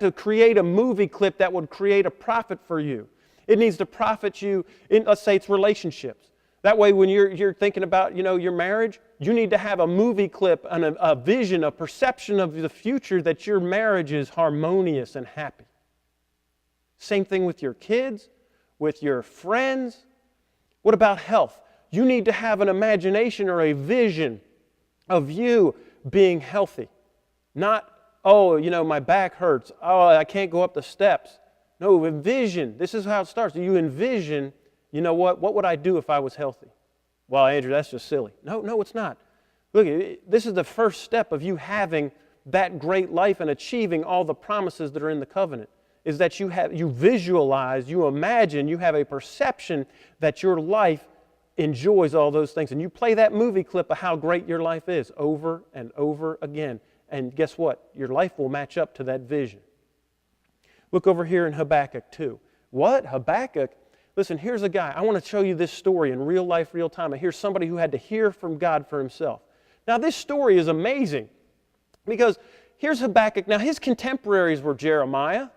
to create a movie clip that would create a profit for you. It needs to profit you in, let's say it's relationships. That way when you're thinking about, your marriage, you need to have a movie clip and a vision, a perception of the future that your marriage is harmonious and happy. Same thing with your kids, with your friends. What about health? You need to have an imagination or a vision of you being healthy. Not, my back hurts. Oh, I can't go up the steps. No, envision. This is how it starts. You envision, what would I do if I was healthy? Well, Andrew, that's just silly. No, it's not. Look, this is the first step of you having that great life and achieving all the promises that are in the covenant, is that you visualize, you imagine, you have a perception that your life enjoys all those things. And you play that movie clip of how great your life is over and over again. And guess what? Your life will match up to that vision. Look over here in Habakkuk 2. What? Habakkuk? Listen, here's a guy. I want to show you this story in real life, real time. And here's somebody who had to hear from God for himself. Now, this story is amazing because here's Habakkuk. Now, his contemporaries were Jeremiah,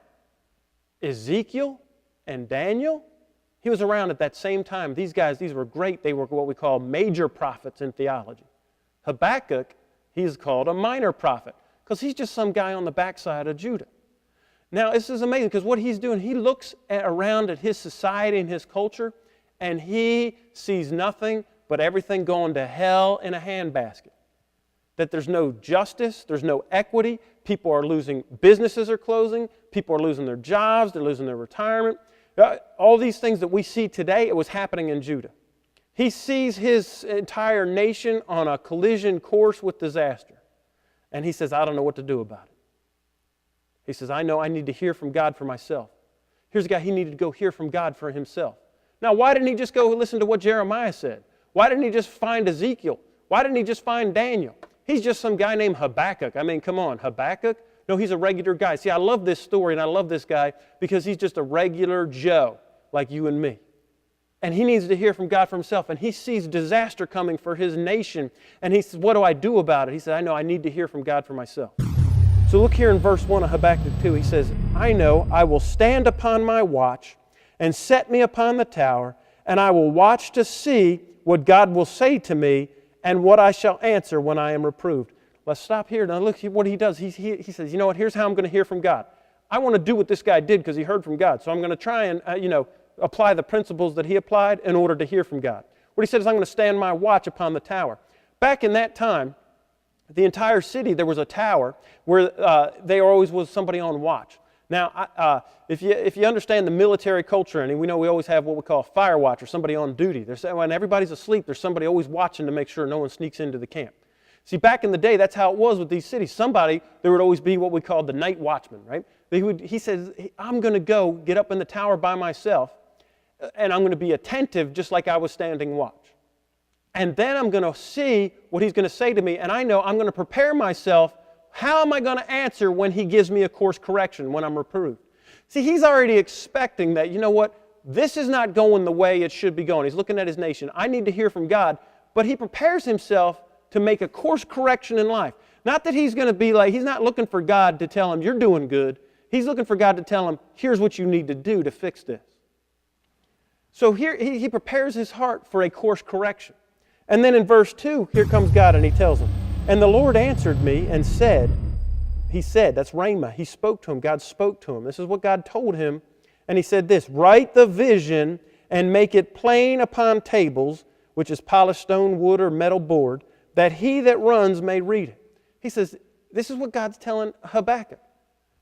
Ezekiel, and Daniel. He was around at that same time. These were great. They were what we call major prophets in theology. Habakkuk, he's called a minor prophet because he's just some guy on the backside of Judah. Now, this is amazing because what he's doing, he looks around at his society and his culture, and he sees nothing but everything going to hell in a handbasket. That there's no justice, there's no equity, people are losing, businesses are closing, people are losing their jobs, they're losing their retirement. All these things that we see today, it was happening in Judah. He sees his entire nation on a collision course with disaster. And he says, I don't know what to do about it. He says, I know I need to hear from God for myself. Here's a guy, he needed to go hear from God for himself. Now, why didn't he just go listen to what Jeremiah said? Why didn't he just find Ezekiel? Why didn't he just find Daniel? He's just some guy named Habakkuk. I mean, come on, Habakkuk? No, he's a regular guy. See, I love this story and I love this guy because he's just a regular Joe like you and me. And he needs to hear from God for himself. And he sees disaster coming for his nation. And he says, what do I do about it? He said, I know I need to hear from God for myself. So look here in verse 1 of Habakkuk 2. He says, I know I will stand upon my watch and set me upon the tower, and I will watch to see what God will say to me and what I shall answer when I am reproved. Let's stop here. Now look what he does. He says, you know what, here's how I'm going to hear from God. I want to do what this guy did because he heard from God. So I'm going to try and, apply the principles that he applied in order to hear from God. What he said is, I'm going to stand my watch upon the tower. Back in that time, the entire city, there was a tower where there always was somebody on watch. Now, if you understand the military culture, and we know we always have what we call a fire watch or somebody on duty. When everybody's asleep, there's somebody always watching to make sure no one sneaks into the camp. See, back in the day, that's how it was with these cities. There would always be what we called the night watchman, right? He says, I'm going to go get up in the tower by myself, and I'm going to be attentive just like I was standing watch. And then I'm going to see what he's going to say to me, and I know I'm going to prepare myself. How am I going to answer when he gives me a course correction, when I'm reproved? See, he's already expecting that, you know what, this is not going the way it should be going. He's looking at his nation. I need to hear from God, but he prepares himself to make a course correction in life. Not that he's going to be like, he's not looking for God to tell him, you're doing good. He's looking for God to tell him, here's what you need to do to fix this. So here he prepares his heart for a course correction. And then in verse 2, here comes God and he tells him, and the Lord answered me and said, that's Rhema. He spoke to him. God spoke to him. This is what God told him. And he said this, write the vision and make it plain upon tables, which is polished stone, wood, or metal board, that he that runs may read it. He says, this is what God's telling Habakkuk.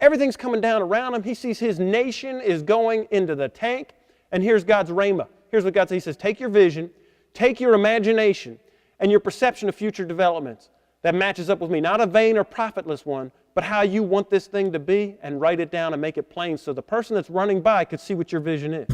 Everything's coming down around him. He sees his nation is going into the tank. And here's God's Rhema. Here's what God says. He says, take your vision, take your imagination, and your perception of future developments that matches up with me. Not a vain or profitless one, but how you want this thing to be, and write it down and make it plain so the person that's running by could see what your vision is.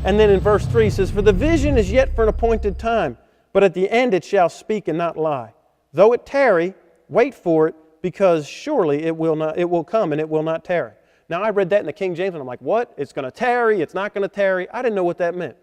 And then in verse 3 he says, for the vision is yet for an appointed time, but at the end it shall speak and not lie. Though it tarry, wait for it, because surely it will come and it will not tarry. Now, I read that in the King James, and I'm like, what? It's going to tarry, it's not going to tarry. I didn't know what that meant.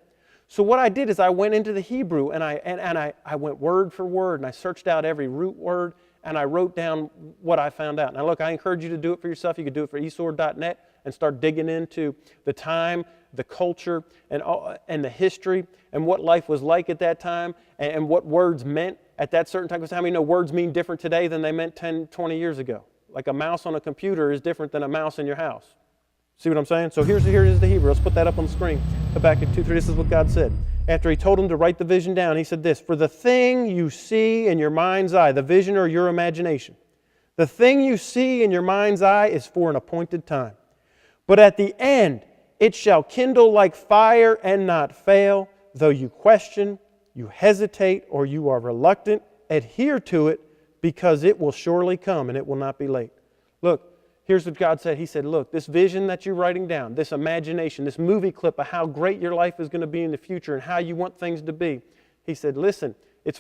So what I did is I went into the Hebrew, and I went word for word, and I searched out every root word, and I wrote down what I found out. Now look, I encourage you to do it for yourself. You could do it for esword.net and start digging into the time, the culture, and the history, and what life was like at that time, and what words meant at that certain time. Because how many know words mean different today than they meant 10, 20 years ago? Like a mouse on a computer is different than a mouse in your house. See what I'm saying? So here is the Hebrew. Let's put that up on the screen. Habakkuk 2:3. This is what God said. After he told him to write the vision down, he said this: for the thing you see in your mind's eye, the vision or your imagination, the thing you see in your mind's eye is for an appointed time. But at the end, it shall kindle like fire and not fail. Though you question, you hesitate, or you are reluctant, adhere to it, because it will surely come and it will not be late. Look, here's what God said. He said, look, this vision that you're writing down, this imagination, this movie clip of how great your life is going to be in the future and how you want things to be. He said, listen, it's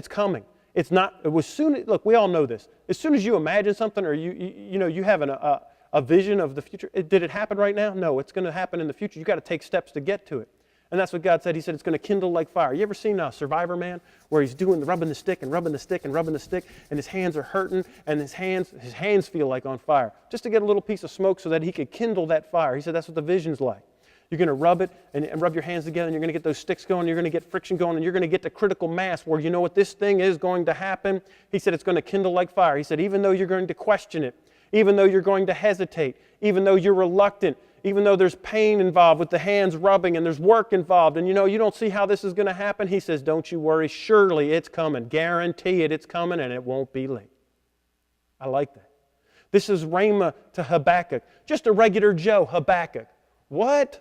coming. It's not, it was soon, look, we all know this. As soon as you imagine something or you have a vision of the future, did it happen right now? No, it's going to happen in the future. You've got to take steps to get to it. And that's what God said. He said it's going to kindle like fire. You ever seen Survivor Man, where he's rubbing the stick and rubbing the stick and rubbing the stick, and his hands are hurting, and his hands feel like on fire, just to get a little piece of smoke so that he could kindle that fire. He said that's what the vision's like. You're going to rub it and rub your hands together, and you're going to get those sticks going, you're going to get friction going, and you're going to get to critical mass where you know what this thing is going to happen. He said it's going to kindle like fire. He said even though you're going to question it, even though you're going to hesitate, even though you're reluctant, even though there's pain involved with the hands rubbing and there's work involved and you don't see how this is going to happen, he says, don't you worry, surely it's coming. Guarantee it's coming and it won't be late. I like that. This is Rhema to Habakkuk, just a regular Joe Habakkuk. What?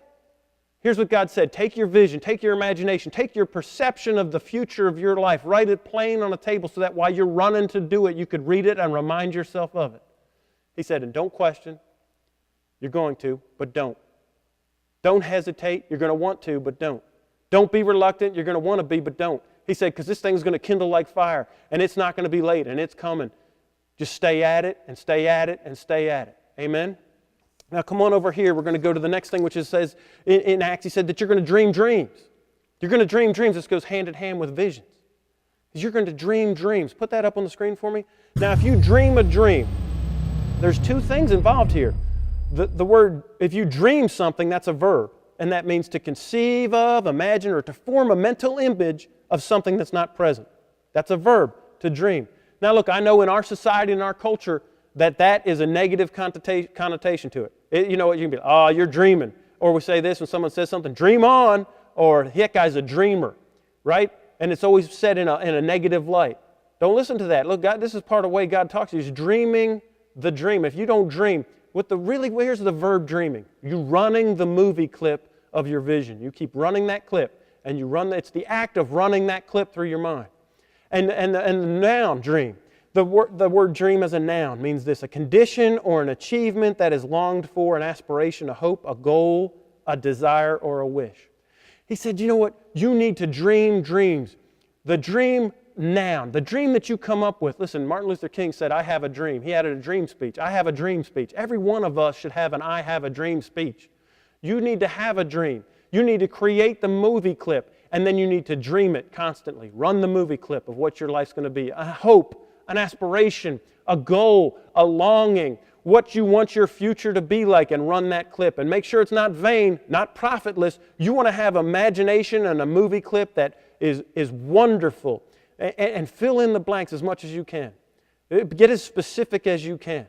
Here's what God said. Take your vision, take your imagination, take your perception of the future of your life, write it plain on a table so that while you're running to do it, you could read it and remind yourself of it. He said, and don't question. You're going to, but don't. Don't hesitate. You're going to want to, but don't. Don't be reluctant. You're going to want to be, but don't. He said, because this thing's going to kindle like fire, and it's not going to be late, and it's coming. Just stay at it, and stay at it, and stay at it. Amen? Now come on over here. We're going to go to the next thing, which says in Acts, he said that you're going to dream dreams. You're going to dream dreams. This goes hand in hand with visions. You're going to dream dreams. Put that up on the screen for me. Now, if you dream a dream, there's two things involved here. The word, if you dream something, that's a verb. And that means to conceive of, imagine, or to form a mental image of something that's not present. That's a verb, to dream. Now look, I know in our society and our culture that is a negative connotation to it. You know what, you can be, oh, you're dreaming. Or we say this when someone says something, dream on, or that guy's a dreamer, right? And it's always said in a negative light. Don't listen to that. Look, God, this is part of the way God talks to you. He's dreaming the dream. If you don't dream, here's the verb dreaming. You running the movie clip of your vision. You keep running that clip, and it's the act of running that clip through your mind. And the noun dream. The word dream as a noun means this: a condition or an achievement that is longed for, an aspiration, a hope, a goal, a desire, or a wish. He said, you know what? You need to dream dreams. The dream noun, the dream that you come up with. Listen, Martin Luther King said, I have a dream. He added a dream speech. I have a dream speech. Every one of us should have an I have a dream speech. You need to have a dream. You need to create the movie clip, and then you need to dream it constantly. Run the movie clip of what your life's going to be. A hope, an aspiration, a goal, a longing, what you want your future to be like, and run that clip. And make sure it's not vain, not profitless. You want to have imagination and a movie clip that is wonderful. And fill in the blanks as much as you can. Get as specific as you can.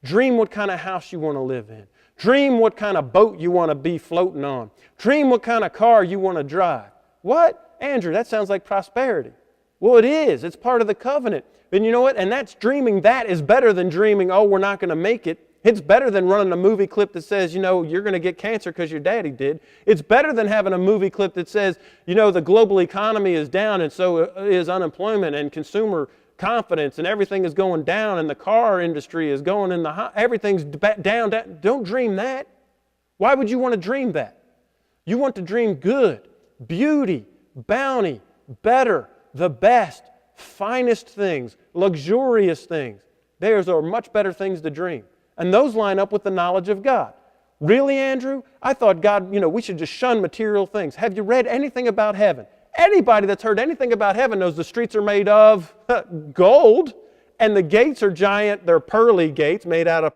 Dream what kind of house you want to live in. Dream what kind of boat you want to be floating on. Dream what kind of car you want to drive. What? Andrew, that sounds like prosperity. Well, it is. It's part of the covenant. And you know what? And that's dreaming. That is better than dreaming, oh, we're not going to make it. It's better than running a movie clip that says, you're going to get cancer because your daddy did. It's better than having a movie clip that says, the global economy is down and so is unemployment and consumer confidence and everything is going down and the car industry is going in everything's down. Don't dream that. Why would you want to dream that? You want to dream good, beauty, bounty, better, the best, finest things, luxurious things. Those are much better things to dream. And those line up with the knowledge of God. Really, Andrew? I thought God, we should just shun material things. Have you read anything about heaven? Anybody that's heard anything about heaven knows the streets are made of gold and the gates are giant, they're pearly gates made out of